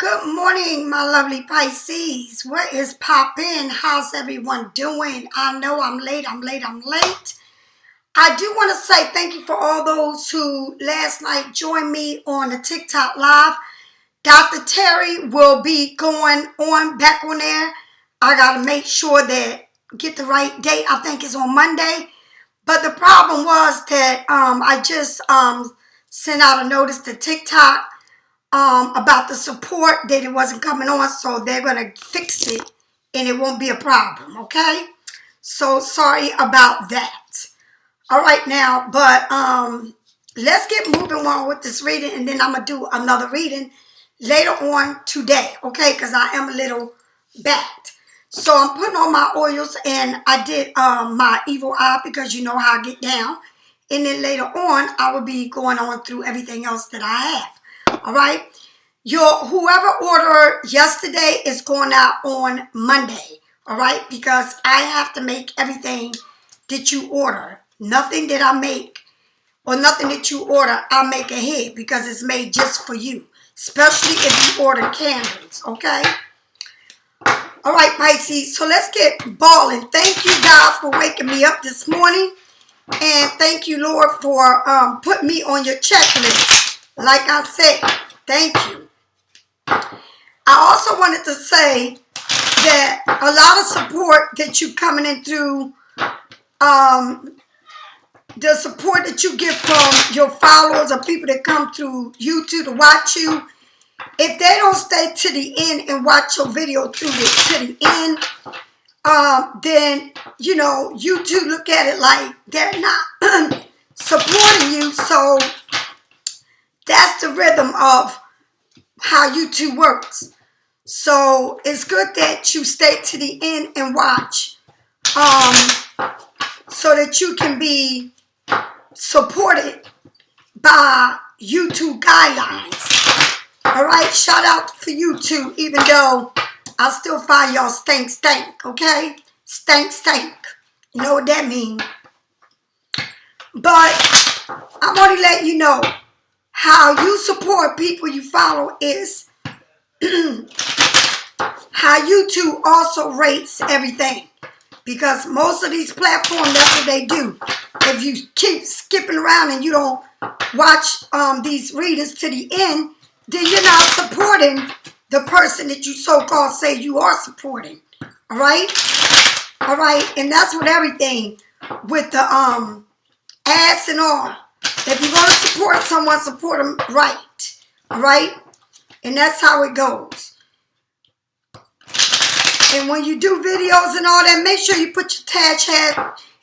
Good morning, my lovely Pisces. What is poppin'? How's everyone doing? I know I'm late. I do want to say thank you for all those who last night joined me on the TikTok live. Dr. Terry will be going on back on there. I got to make sure that get the right date. I think it's on Monday. But the problem was that I just sent out a notice to TikTok about the support that it wasn't coming on, so they're gonna fix it and it won't be a problem. Okay, so sorry about that. All right now, but let's get moving on with this reading, and then I'm gonna do another reading later on today. Okay, because I am a little backed. So I'm putting on my oils, and I did my evil eye because you know how I get down, and then later on I will be going on through everything else that I have. All right, whoever ordered yesterday is going out on Monday. All right, because I have to make everything that you order. Nothing that I make or nothing that you order, I make ahead because it's made just for you, especially if you order candles. Okay. All right, Pisces. So let's get balling. Thank you, God, for waking me up this morning, and thank you, Lord, for putting me on your checklist. Like I said, thank you. I also wanted to say that a lot of support that you coming in through, the support that you get from your followers or people that come through YouTube to watch you, if they don't stay to the end and watch your video to the end, then, you know, YouTube look at it like they're not supporting you. So that's the rhythm of how YouTube works. So it's good that you stay to the end and watch, so that you can be supported by YouTube guidelines. All right, shout out for YouTube, even though I still find y'all stank, okay? Stank. You know what that means. But I'm only letting you know how you support people you follow is how YouTube also rates everything. Because most of these platforms, that's what they do. If you keep skipping around and you don't watch these readings to the end, then you're not supporting the person that you so-called say you are supporting. All right? All right? And that's with everything. With the ads and all. If you're going to support someone, support them right. All right? And that's how it goes. And when you do videos and all that, make sure you put your tag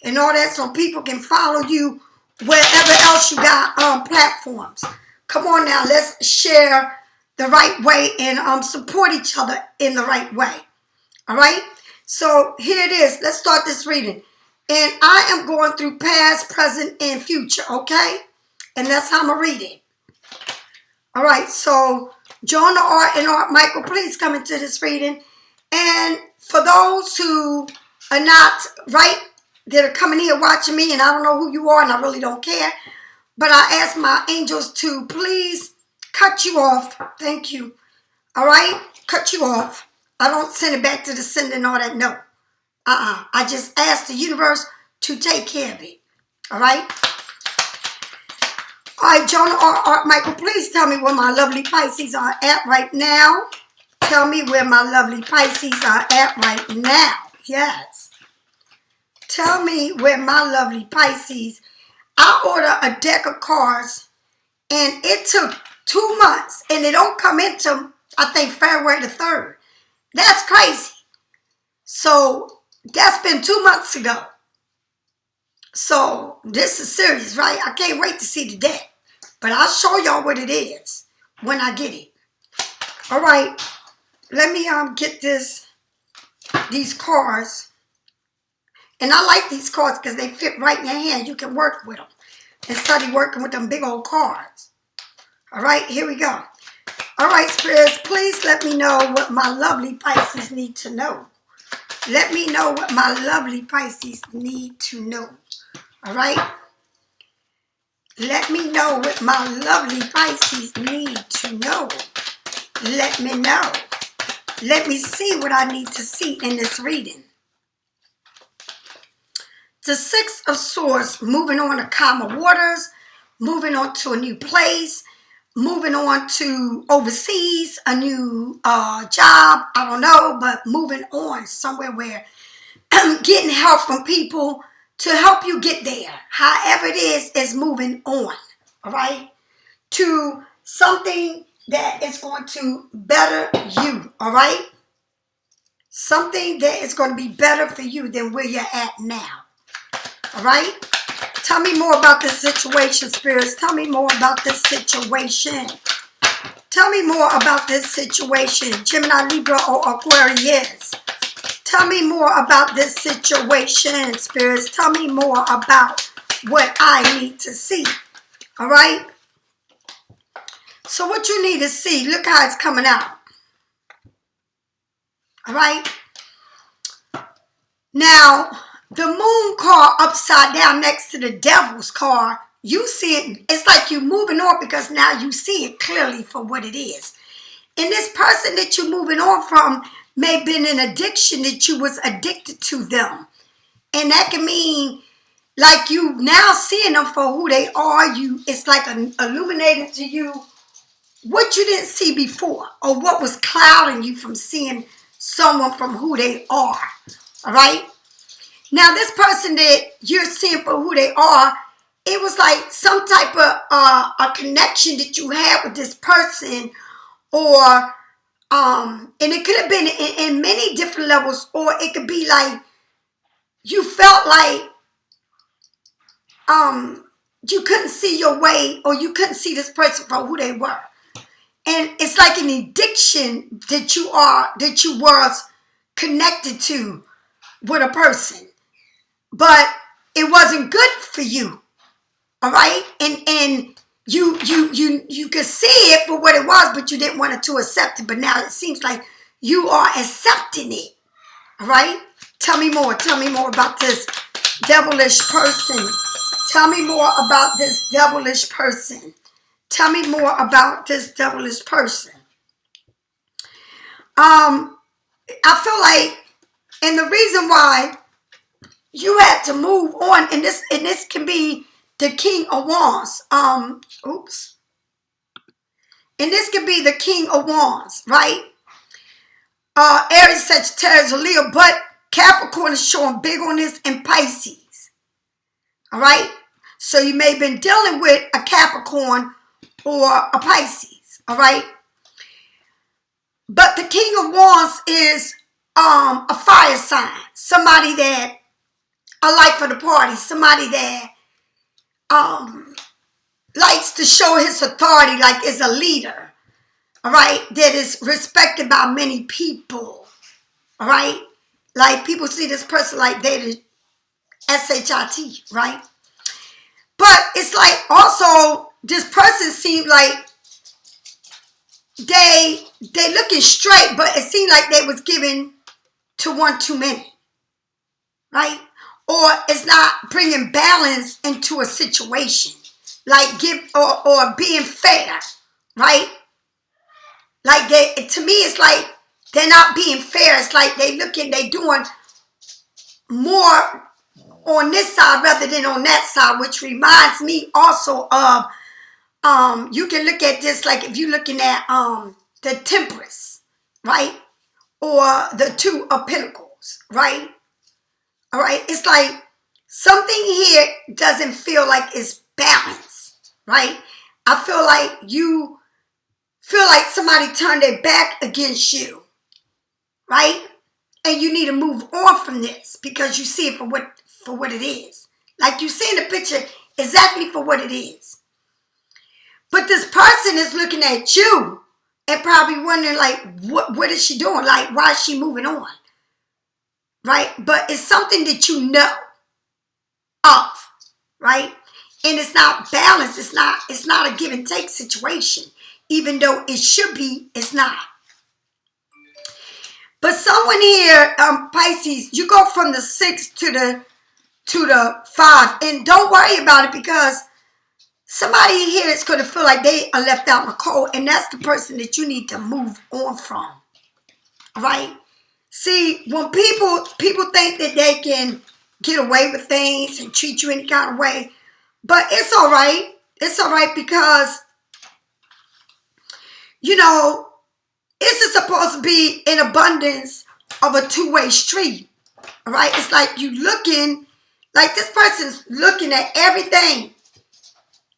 and all that so people can follow you wherever else you got platforms. Come on now, let's share the right way and support each other in the right way. All right? So here it is. Let's start this reading. And I am going through past, present, and future, okay? And that's how I'm going to read it. All right, so Jonah, Art, and Art Michael, please come into this reading. And for those who are not right, that are coming here watching me, and I don't know who you are, and I really don't care, but I ask my angels to please cut you off. Thank you. All right? Cut you off. I don't send it back to the sender and all that. No. I just ask the universe to take care of it. All right? All right, Jonah or Art Michael, please tell me where my lovely Pisces are at right now. Tell me where my lovely Pisces are at right now. Yes. Tell me where my lovely Pisces. I ordered a deck of cards, and it took 2 months, and they don't come into, I think, February the 3rd. That's crazy. So that's been 2 months ago. So this is serious, right? I can't wait to see the deck. But I'll show y'all what it is when I get it. All right. Let me get these cards. And I like these cards because they fit right in your hand. You can work with them instead of working with them big old cards. All right, here we go. All right, spirits, please let me know what my lovely Pisces need to know. Let me know what my lovely Pisces need to know. All right? Let me know what my lovely Pisces need to know. Let me know. Let me see what I need to see in this reading. The Six of Swords, moving on to calmer waters, moving on to a new place, moving on to overseas, a new job, I don't know, but moving on somewhere where I'm getting help from people to help you get there. However it is moving on, all right, to something that is going to better you, all right? Something that is going to be better for you than where you're at now. All right? Tell me more about this situation, spirits. Tell me more about this situation. Tell me more about this situation. Gemini, Libra, or Aquarius. Tell me more about this situation, spirits. Tell me more about what I need to see. All right? So what you need to see, look how it's coming out. All right? Now, the moon card upside down next to the devil's card, you see it, it's like you're moving on because now you see it clearly for what it is. And this person that you're moving on from may have been an addiction that you was addicted to them. And that can mean like you now seeing them for who they are. It's like illuminated to you what you didn't see before or what was clouding you from seeing someone from who they are. All right? Now, this person that you're seeing for who they are, it was like some type of a connection that you had with this person, or and it could have been in many different levels, or it could be like you felt like you couldn't see your way, or you couldn't see this person for who they were. And it's like an addiction that you was connected to with a person. But it wasn't good for you, all right? And you could see it for what it was, but you didn't want it to accept it. But now it seems like you are accepting it, all right? Tell me more. Tell me more about this devilish person. Tell me more about this devilish person. Tell me more about this devilish person. I feel like, and the reason why you had to move on, and this can be the King of Wands. And this could be the King of Wands, right? Aries, Sagittarius, or Leo, but Capricorn is showing big on this, and Pisces. All right? So you may have been dealing with a Capricorn or a Pisces, all right? But the King of Wands is a fire sign, somebody that a life of the party, somebody that likes to show his authority, like is a leader, all right, that is respected by many people, all right? Like people see this person like they the SHIT, right? But it's like also this person seemed like they looking straight, but it seemed like they was giving to one too many, right? Or it's not bringing balance into a situation, like or being fair, right? Like to me, it's like they're not being fair. It's like they doing more on this side rather than on that side, which reminds me also of you can look at this like if you're looking at the Temperance, right? Or the Two of Pentacles, right? All right, it's like something here doesn't feel like it's balanced, right? I feel like you feel like somebody turned their back against you, right? And you need to move on from this because you see it for what it is. Like you see in the picture exactly for what it is. But this person is looking at you and probably wondering like, what is she doing? Like, why is she moving on? Right? But it's something that you know of, right? And it's not balanced. It's not a give and take situation. Even though it should be, it's not. But someone here, Pisces, you go from the 6 to the 5. And don't worry about it because somebody here is going to feel like they are left out in the cold, and that's the person that you need to move on from, right? See, when people think that they can get away with things and treat you any kind of way, but it's all right. It's all right because, you know, it's supposed to be an abundance of a two-way street, all right? It's like you looking, like this person's looking at everything.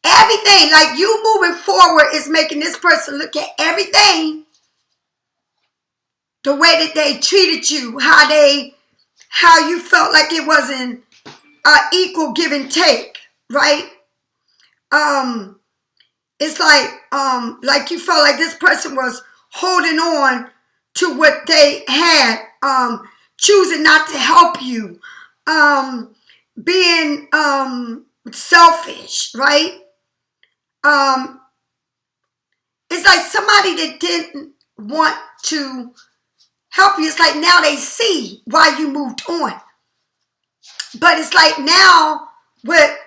Everything, like you moving forward is making this person look at everything. The way that they treated you, how you felt like it wasn't equal give and take, right? It's like you felt like this person was holding on to what they had, choosing not to help you, being selfish, right? It's like somebody that didn't want to help you. It's like now they see why you moved on. But it's like now with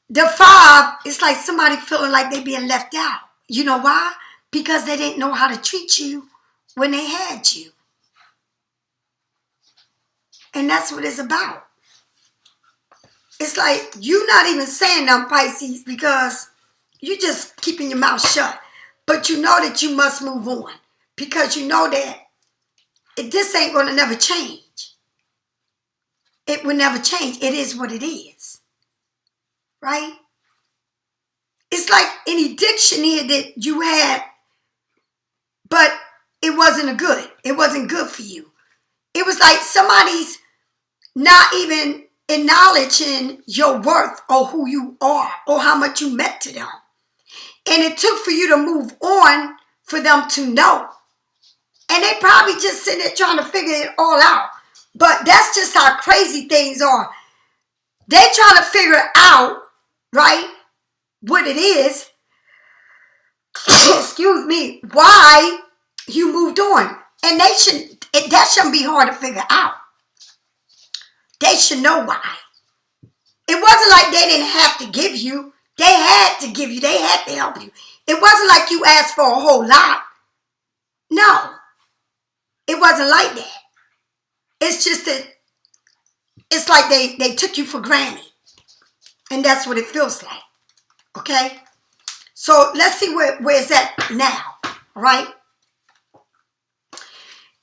the 5, it's like somebody feeling like they being left out. You know why? Because they didn't know how to treat you when they had you. And that's what it's about. It's like you not even saying nothing, Pisces, because you just keeping your mouth shut. But you know that you must move on. Because you know that this ain't going to never change. It will never change. It is what it is. Right? It's like an addiction here that you had, but it wasn't good. It wasn't good for you. It was like somebody's not even acknowledging your worth or who you are or how much you meant to them. And it took for you to move on for them to know. And they probably just sitting there trying to figure it all out. But that's just how crazy things are. They trying to figure out, right, what it is, excuse me, why you moved on. And that shouldn't be hard to figure out. They should know why. It wasn't like they didn't have to give you. They had to give you. They had to help you. It wasn't like you asked for a whole lot. No. It wasn't like that. It's just that it's like they took you for granted. And that's what it feels like. Okay? So let's see where it's at now. All right?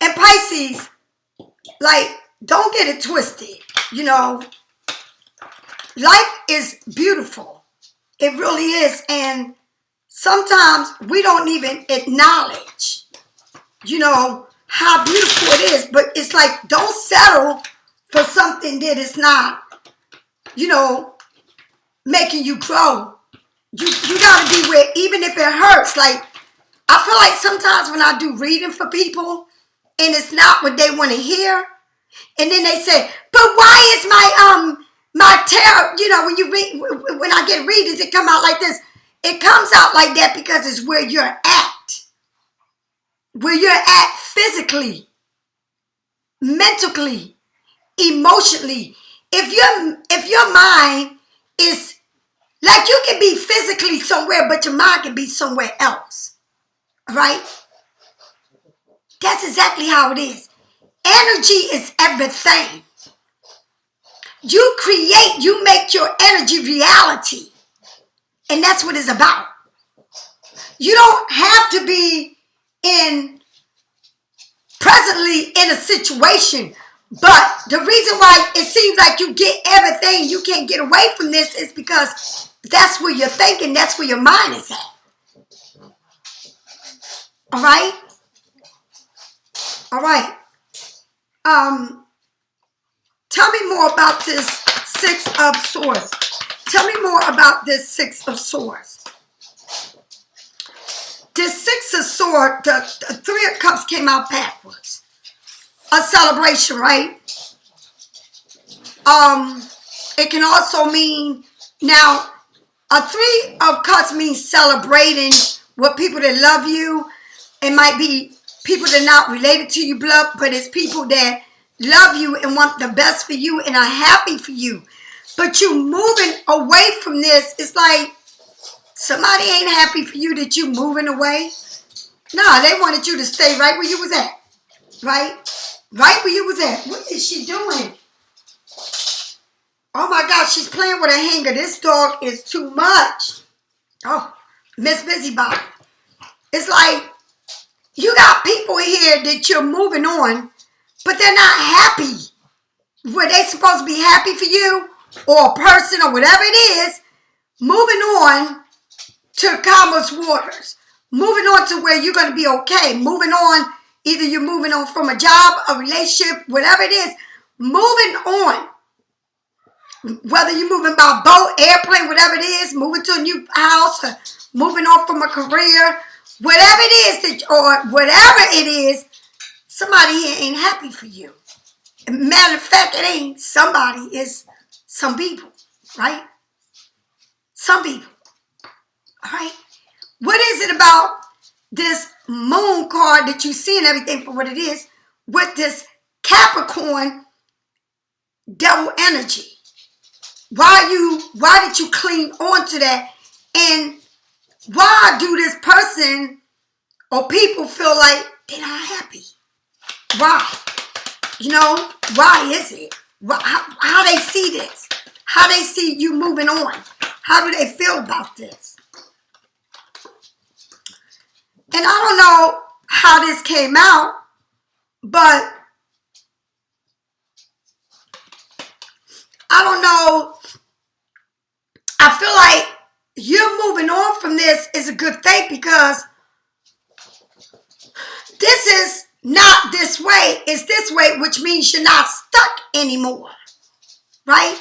And Pisces, like, don't get it twisted. You know, life is beautiful. It really is. And sometimes we don't even acknowledge, you know, how beautiful it is. But it's like, don't settle for something that is not, you know, making you grow. You got to be where, even if it hurts, like, I feel like sometimes when I do reading for people and it's not what they want to hear, and then they say, but why is my tarot, you know, when you read, when I get readings, it come out like this. It comes out like that because it's where you're at. Where you're at physically, mentally, emotionally. If your mind is, like, you can be physically somewhere, but your mind can be somewhere else. Right? That's exactly how it is. Energy is everything. You create, you make your energy reality. And that's what it's about. You don't have to be presently in a situation. But the reason why it seems like you get everything, you can't get away from this, is because that's where you're thinking, that's where your mind is at. All right? All right. Tell me more about this 6 of Swords. Tell me more about this 6 of Swords. This 6 of Swords, the 3 of Cups came out backwards. A celebration, right? It can also mean, now, a 3 of Cups means celebrating with people that love you. It might be people that are not related to you blood, but it's people that love you and want the best for you and are happy for you. but you moving away from this. It's like somebody ain't happy for you that you moving away. No, they wanted you to stay right where you was at. Right? Right where you was at. What is she doing? Oh my God, she's playing with a hanger. This dog is too much. Oh, Miss Busybody. It's like you got people here that you're moving on, but they're not happy. Were they supposed to be happy for you or a person or whatever it is? Moving on to calmer waters. Moving on to where you're going to be okay. Moving on, either you're moving on from a job, a relationship, whatever it is. Moving on. Whether you're moving by boat, airplane, whatever it is, moving to a new house, or moving on from a career, whatever it is, or whatever it is, somebody here ain't happy for you. Matter of fact, it ain't somebody, it's some people, right? Some people, all right? What is it about this moon card that you see and everything for what it is with this Capricorn devil energy? Why did you cling on to that? And why do this person or people feel like they're not happy? Why? You know, why is it? How they see this? How they see you moving on? How do they feel about this? And I don't know how this came out, but I don't know. I feel like you're moving on from this is a good thing because this is not this way. It's this way, which means you're not stuck anymore, right?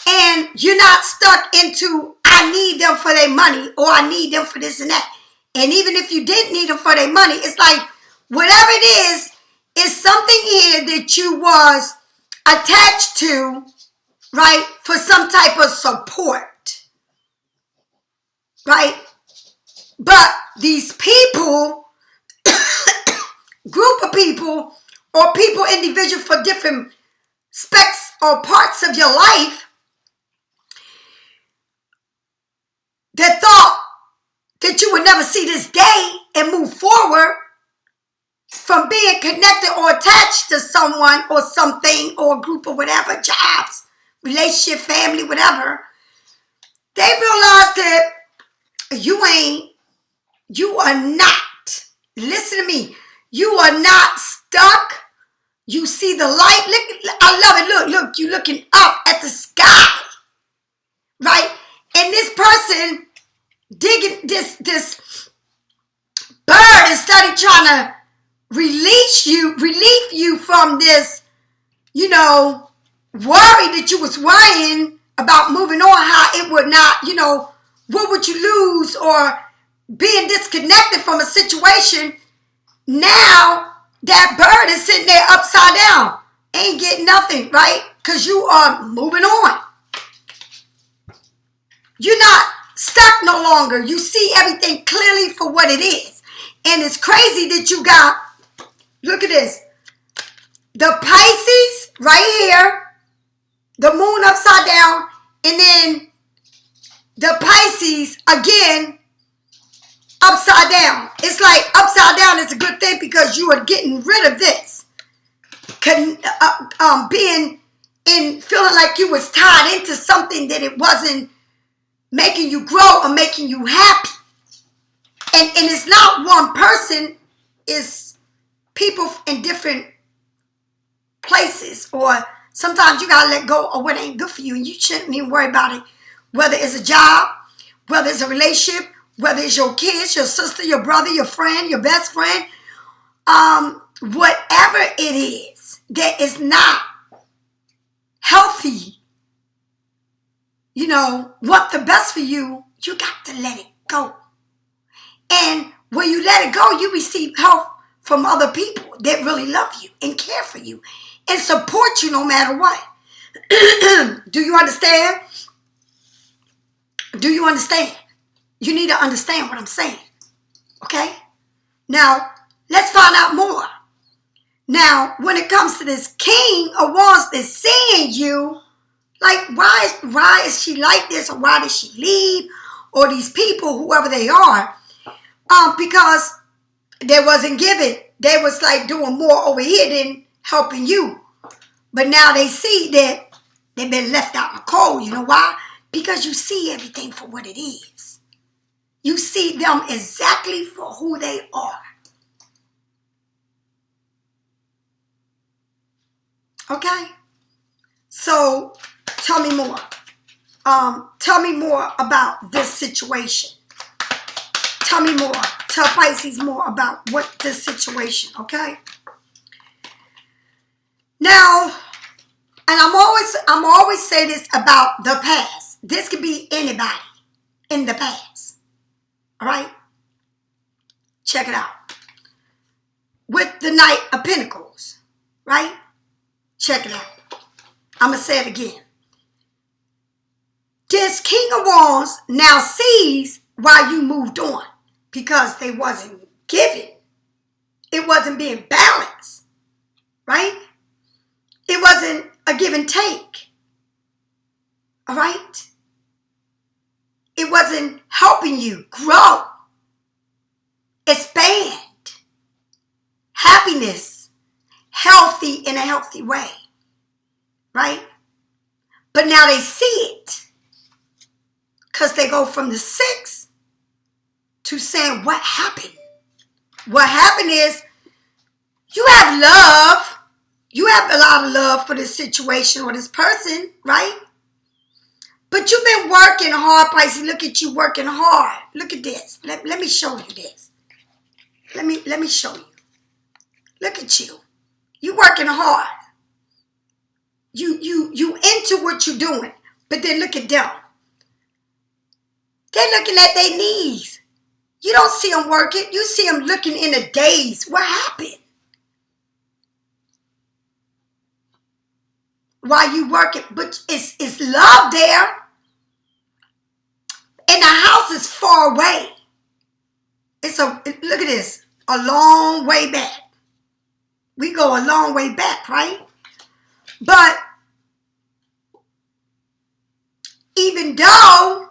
And you're not stuck into, I need them for their money or I need them for this and that. And even if you didn't need them for their money, it's like whatever it is something here that you was attached to, right, for some type of support. Right? But these people, group of people, or people individual for different specs or parts of your life, that thought that you would never see this day and move forward from being connected or attached to someone or something or a group or whatever, jobs, relationship, family, whatever, they realized that you are not, listen to me, you are not stuck. You see the light. Look, I love it. Look, you looking up at the sky, right? And this person digging this bird is starting trying to relieve you from this, worry that you was worrying about moving on, how it would not, what would you lose, or being disconnected from a situation. Now that bird is sitting there upside down, ain't getting nothing, right? Because you are moving on. You're not stuck no longer. You see everything clearly for what it is. And it's crazy that you got, look at this, the Pisces right here, the moon upside down, and then the Pisces again upside down. It's like upside down is a good thing because you are getting rid of this. Being in, feeling like you was tied into something that it wasn't making you grow or making you happy. And it's not one person, it's people in different places. Or sometimes you got to let go of what ain't good for you and you shouldn't even worry about it. Whether it's a job, whether it's a relationship, whether it's your kids, your sister, your brother, your friend, your best friend, whatever it is that is not healthy, want the best for you, you got to let it go. And when you let it go, you receive help from other people that really love you and care for you and support you no matter what. Do you understand? Do you understand? You need to understand what I'm saying. Okay? Now, let's find out more. Now, when it comes to this King of Wands that's seeing you, Like, why is she like this, or why did she leave, or these people, whoever they are, because they wasn't giving. They was like doing more over here than helping you. But now they see that they've been left out in the cold. You know why? Because you see everything for what it is. You see them exactly for who they are. Okay? So, tell me more. Tell me more about this situation. Tell me more. Tell Pisces more about what this situation, okay? Now, and I'm always say this about the past. This could be anybody in the past. All right? Check it out. With the Knight of Pentacles, right? Check it out. I'm going to say it again. This King of Wands now sees why you moved on, because they wasn't giving. It wasn't being balanced, right? It wasn't a give and take, all right? It wasn't helping you grow, expand, happiness, healthy in a healthy way, right? But now they see it, because they go from the 6 to saying, what happened? What happened is you have love. You have a lot of love for this situation or this person, right? But you've been working hard, Pisces. Look at you working hard. Look at this. Let me show you this. Let me show you. Look at you. You working hard. You into what you're doing. But then look at them. They're looking at their knees. You don't see them working. You see them looking in a daze. What happened? While you working, but it's love there. And the house is far away. Look at this, a long way back. We go a long way back, right? But even though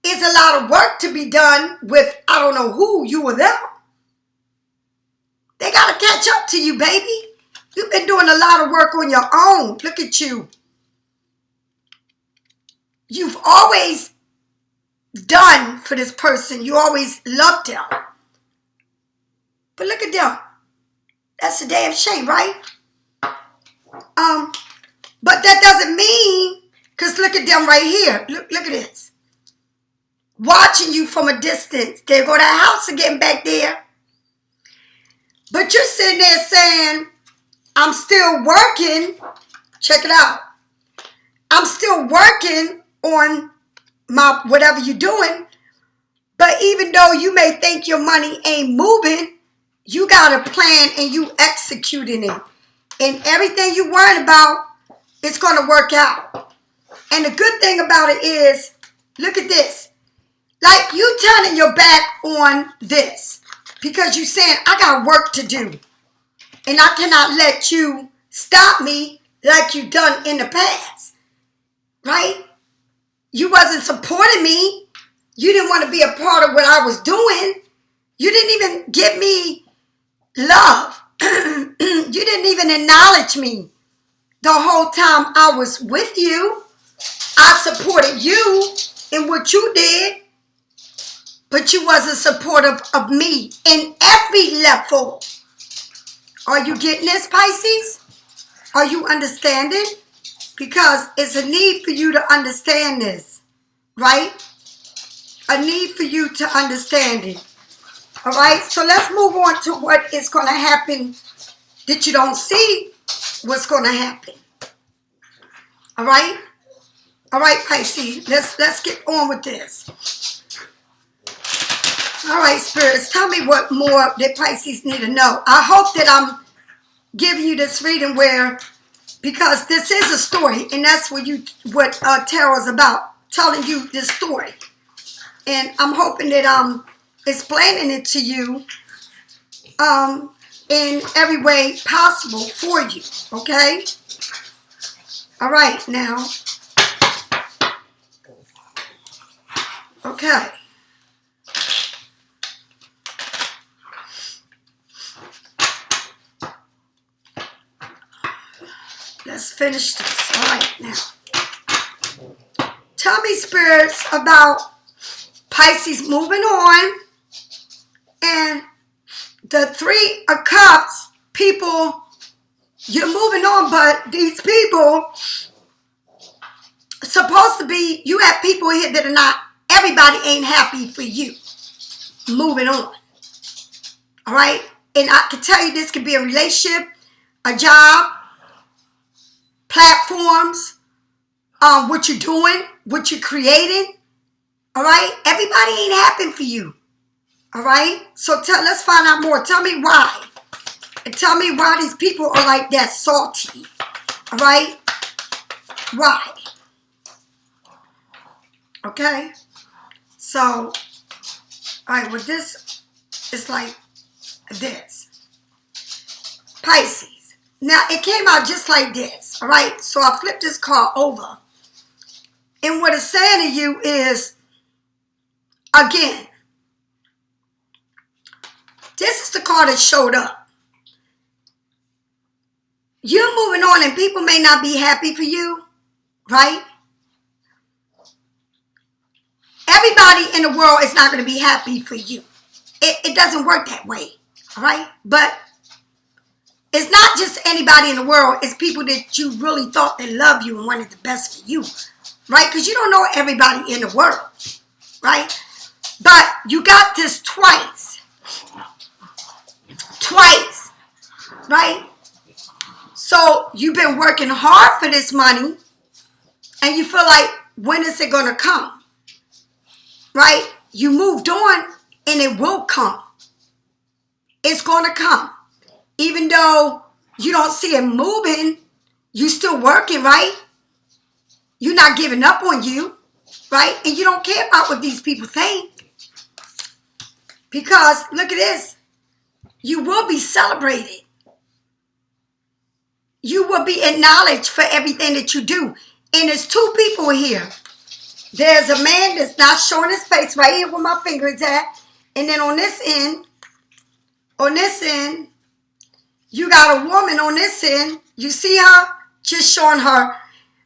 it's a lot of work to be done with, I don't know who, you or them, they got to catch up to you, baby. You've been doing a lot of work on your own. Look at you. You've always done for this person. You always loved them. But look at them. That's a damn shame, right? But that doesn't mean, because look at them right here. Look at this. Watching you from a distance. They go to the house and getting back there. But you're sitting there saying, I'm still working. Check it out. I'm still working on my whatever you're doing. But even though you may think your money ain't moving, you got a plan and you executing it. And everything you worrying about, it's going to work out. And the good thing about it is, look at this. Like you turning your back on this. Because you saying, I got work to do. And I cannot let you stop me like you done in the past. Right? You wasn't supporting me. You didn't want to be a part of what I was doing. You didn't even give me love. You didn't even acknowledge me the whole time I was with you. I supported you in what you did. But you wasn't supportive of me in every level. Are you getting this, Pisces? Are you understanding? Because it's a need for you to understand this, right? A need for you to understand it. All right? So let's move on to what is going to happen that you don't see what's going to happen. All right? All right, Pisces. Let's get on with this. All right, spirits. Tell me what more that Pisces need to know. I hope that I'm giving you this reading where, because this is a story, and that's what tarot is about, telling you this story. And I'm hoping that I'm explaining it to you in every way possible for you, okay? All right, now, Okay. Let's finish this. All right, now. Tell me, spirits, about Pisces moving on. And the Three of Cups, people, you're moving on, but these people, supposed to be, you have people here that are not, everybody ain't happy for you. Moving on. All right? And I can tell you this could be a relationship, a job, platforms, what you're doing, what you're creating. All right? Everybody ain't happy for you. All right? So let's find out more. Tell me why. And tell me why these people are like that, salty. All right? Why? Okay? So, all right, well, this is like this. Pisces. Now, it came out just like this. All right? So, I flipped this card over. And what it's saying to you is, again, this is the card that showed up. You're moving on and people may not be happy for you, right? Everybody in the world is not going to be happy for you. It doesn't work that way, all right? But it's not just anybody in the world. It's people that you really thought that love you and wanted the best for you, right? Because you don't know everybody in the world, right? But you got this twice. Twice, right? So you've been working hard for this money and you feel like, when is it going to come? Right? You moved on and it will come. It's going to come. Even though you don't see it moving, you still working, right? You're not giving up on you, right? And you don't care about what these people think. Because, look at this. You will be celebrated. You will be acknowledged for everything that you do. And there's two people here. There's a man that's not showing his face right here where my finger is at. And then on this end, you got a woman on this end. You see her? Just showing her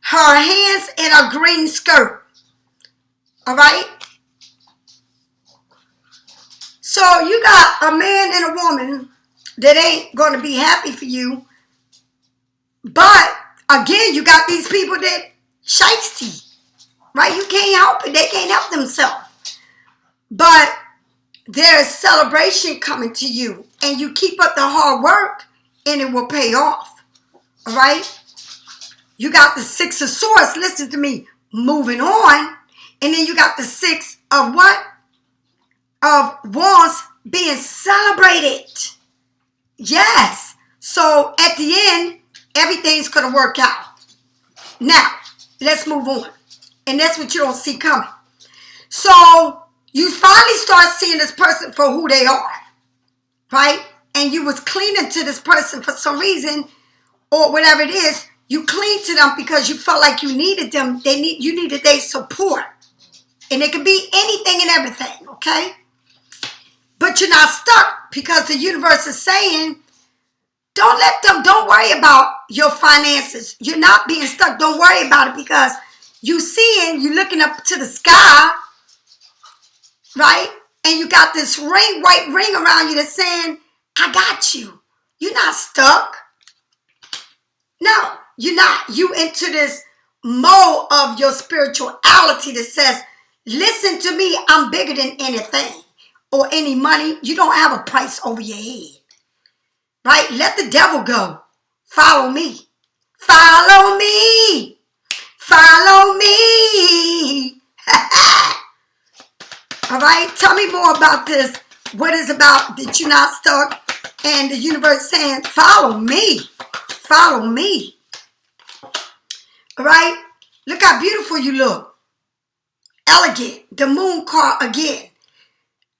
hands in a green skirt. All right? So you got a man and a woman that ain't going to be happy for you. But, again, you got these people that shiesty. Right? You can't help it. They can't help themselves. But there is celebration coming to you. And you keep up the hard work and it will pay off. All right? You got the Six of Swords. Listen to me. Moving on. And then you got the Six of what? Of Wands being celebrated. Yes. So at the end, everything's going to work out. Now, let's move on. And that's what you don't see coming. So, you finally start seeing this person for who they are. Right? And you was clinging to this person for some reason, or whatever it is. You cling to them because you felt like you needed them. You needed their support. And it could be anything and everything, okay? But you're not stuck because the universe is saying, don't worry about your finances. You're not being stuck. Don't worry about it because you're looking up to the sky, right? And you got this white ring around you that's saying, I got you. You're not stuck. No, you're not. You into this mode of your spirituality that says, listen to me, I'm bigger than anything or any money. You don't have a price over your head. Right? Let the devil go. Follow me. Follow me. Follow me. All right? Tell me more about this. What is about that you're not stuck and the universe saying, follow me. Follow me. All right? Look how beautiful you look. Elegant. The moon card again.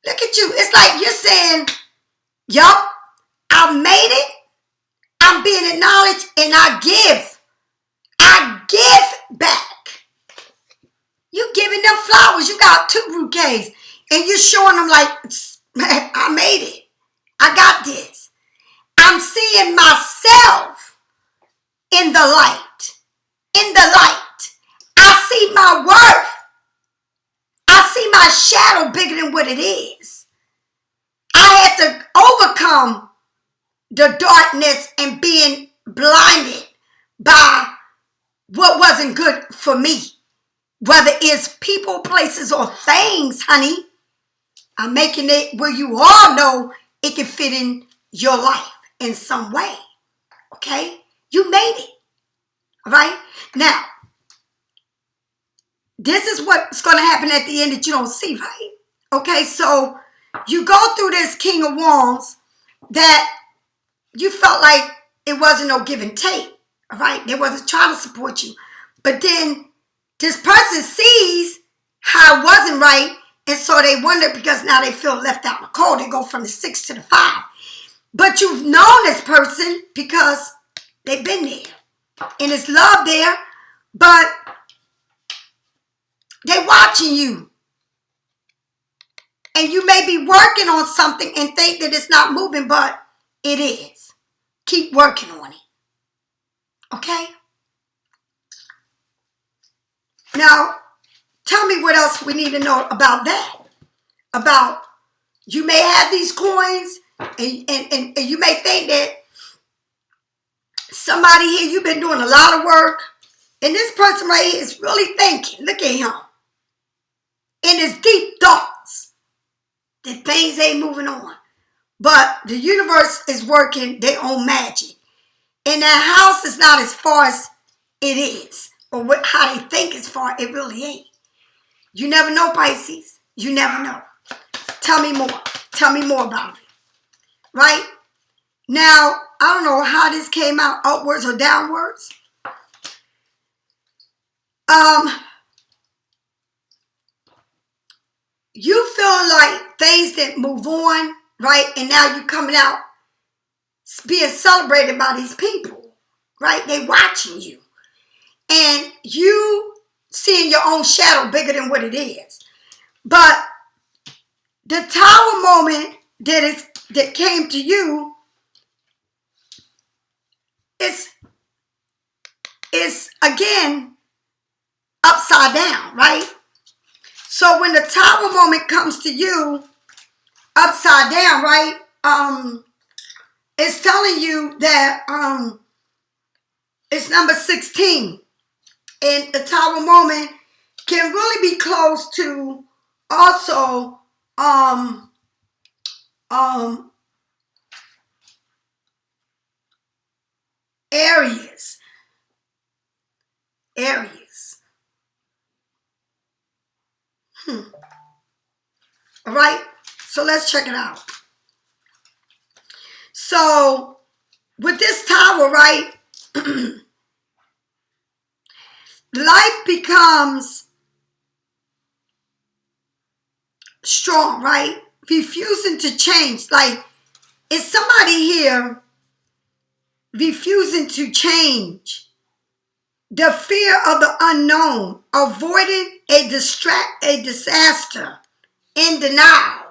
Look at you. It's like you're saying, yup, I made it. I'm being acknowledged and I give. I give back. You giving them flowers. You got 2 bouquets. And you're showing them like, I made it. I got this. I'm seeing myself in the light. In the light. I see my worth. I see my shadow bigger than what it is. I had to overcome the darkness and being blinded by what wasn't good for me. Whether it's people, places, or things, honey. I'm making it where you all know it can fit in your life in some way. Okay? You made it. All right? Now, this is what's going to happen at the end that you don't see, right? Okay, so you go through this King of Wands that you felt like it wasn't no give and take. All right? They wasn't trying to support you. But then this person sees how it wasn't right, and so they wonder because now they feel left out in the cold. They go from the 6 to the 5. But you've known this person because they've been there. And it's love there, but they're watching you. And you may be working on something and think that it's not moving, but it is. Keep working on it. Okay? Now, tell me what else we need to know about that. About you may have these coins and you may think that somebody here, you've been doing a lot of work. And this person right here is really thinking. Look at him. In his deep thoughts. That things ain't moving on. But the universe is working their own magic. And that house is not as far as it is. Or how they think is far. It really ain't. You never know, Pisces. You never know. Tell me more. Tell me more about it. Right? Now, I don't know how this came out, upwards or downwards. You feel like things didn't move on, right? And now you're coming out being celebrated by these people, right? They watching you. And you seeing your own shadow bigger than what it is. But the Tower moment that came to you is again upside down, right? So when the Tower moment comes to you upside down, right? It's telling you that it's number 16. And the Tower moment can really be close to also Aries. All right, so let's check it out. So with this Tower, right, life becomes strong, right? Refusing to change. Like, is somebody here refusing to change? The fear of the unknown, avoiding a disaster, in denial.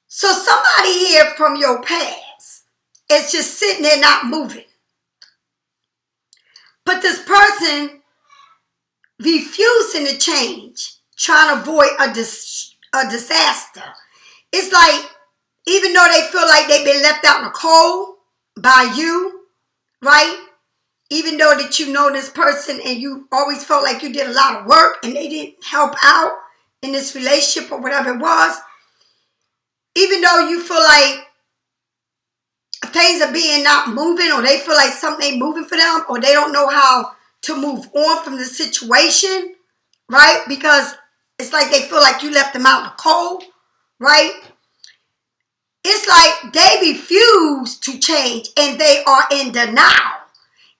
So somebody here from your past is just sitting there not moving. But this person refusing to change, trying to avoid a disaster. It's like, even though they feel like they've been left out in the cold by you, right? Even though that you know this person and you always felt like you did a lot of work and they didn't help out in this relationship or whatever it was. Even though you feel like things are being not moving, or they feel like something ain't moving for them, or they don't know how to move on from the situation, right? Because it's like they feel like you left them out in the cold, right? It's like they refuse to change and they are in denial.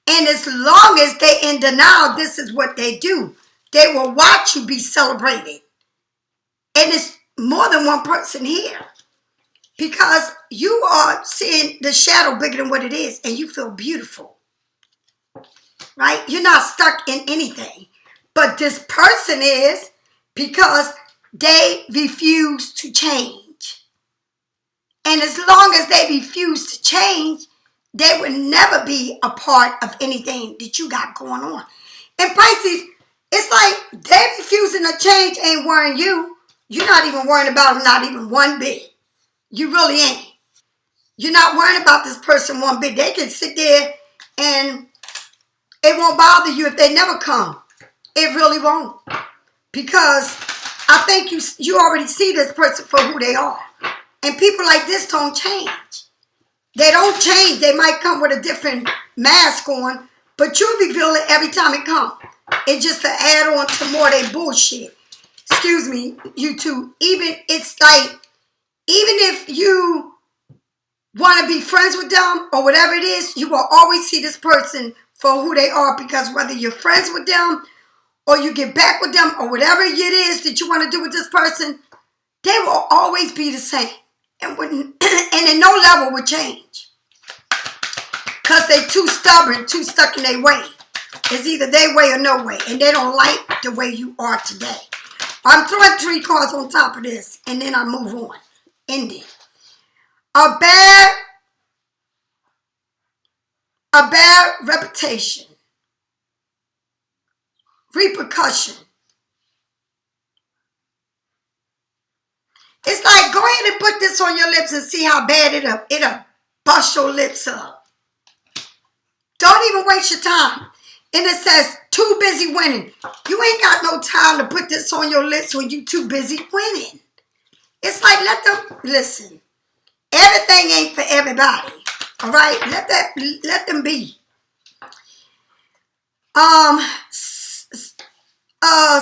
And as long as they're in denial, this is what they do. They will watch you be celebrated. And it's more than one person here. Because you are seeing the shadow bigger than what it is. And you feel beautiful. right? You're not stuck in anything. But this person is, because they refuse to change. And as long as they refuse to change, they will never be a part of anything that you got going on. And Pisces, it's like they refusing to change ain't worrying you. You're not even worrying about them, not even one bit. You really ain't. You're not worrying about this person one bit. They can sit there and it won't bother you if they never come. It really won't. Because I think you already see this person for who they are. And people like this don't change. They don't change. They might come with a different mask on, but you'll reveal it every time it comes. It's just to add on to more of their bullshit. Excuse me, you2. It's like, even if you want to be friends with them or whatever it is, you will always see this person for who they are, because whether you're friends with them or you get back with them or whatever it is that you want to do with this person, they will always be the same. And in no level will change. Because they too stubborn, too stuck in their way. It's either their way or no way. And they don't like the way you are today. I'm throwing 3 cards on top of this. And then I move on. Ending. A bad reputation. Repercussion. It's like, go ahead and put this on your lips and see how bad it'll bust your lips up. Don't even waste your time. And it says, too busy winning. You ain't got no time to put this on your lips when you too busy winning. It's like, let them, listen, everything ain't for everybody. All right? Let them be.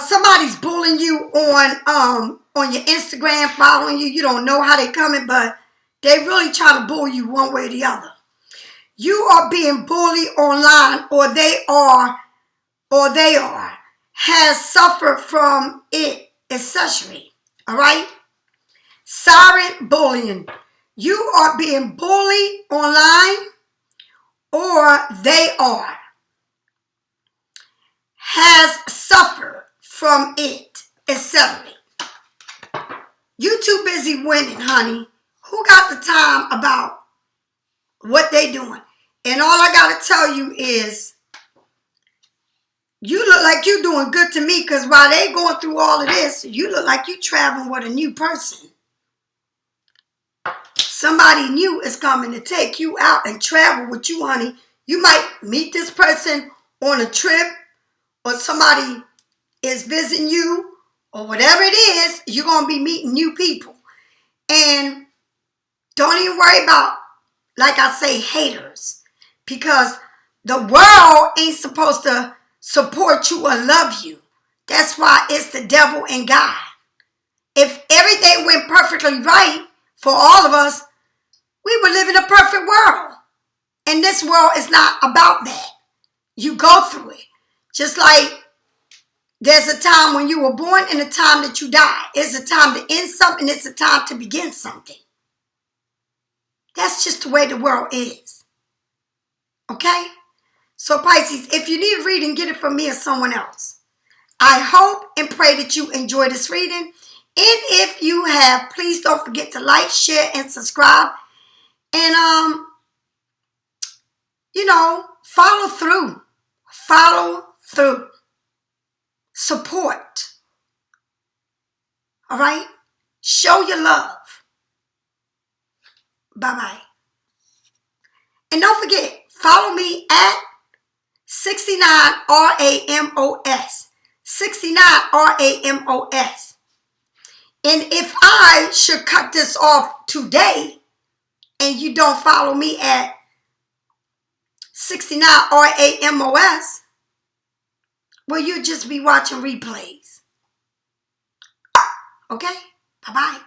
Somebody's bullying you on your Instagram, following you. You don't know how they coming, but they really trying to bully you one way or the other. You are being bullied online, or they are, has suffered from it, essentially. All right? Silent bullying. You are being bullied online, or they are, has suffered from it, etc. You too busy winning, honey. Who got the time about what they doing? And all I got to tell you is, you look like you doing good to me, because while they going through all of this, you look like you traveling with a new person. Somebody new is coming to take you out and travel with you, honey. You might meet this person on a trip, or somebody is visiting you, or whatever it is, you're going to be meeting new people. And don't even worry about, like I say, haters. Because the world ain't supposed to support you or love you. That's why it's the devil and God. If everything went perfectly right for all of us, we would live in a perfect world. And this world is not about that. You go through it. Just like there's a time when you were born and a time that you die. It's a time to end something. It's a time to begin something. That's just the way the world is. Okay? So Pisces, if you need a reading, get it from me or someone else. I hope and pray that you enjoy this reading. And if you have, please don't forget to like, share, and subscribe. And, follow through. Follow through. Support. All right? Show your love. Bye-bye. And don't forget, follow me at 69 Ramos. 69 Ramos. And if I should cut this off today and you don't follow me at 69 Ramos, well, you'll just be watching replays. Okay? Bye-bye.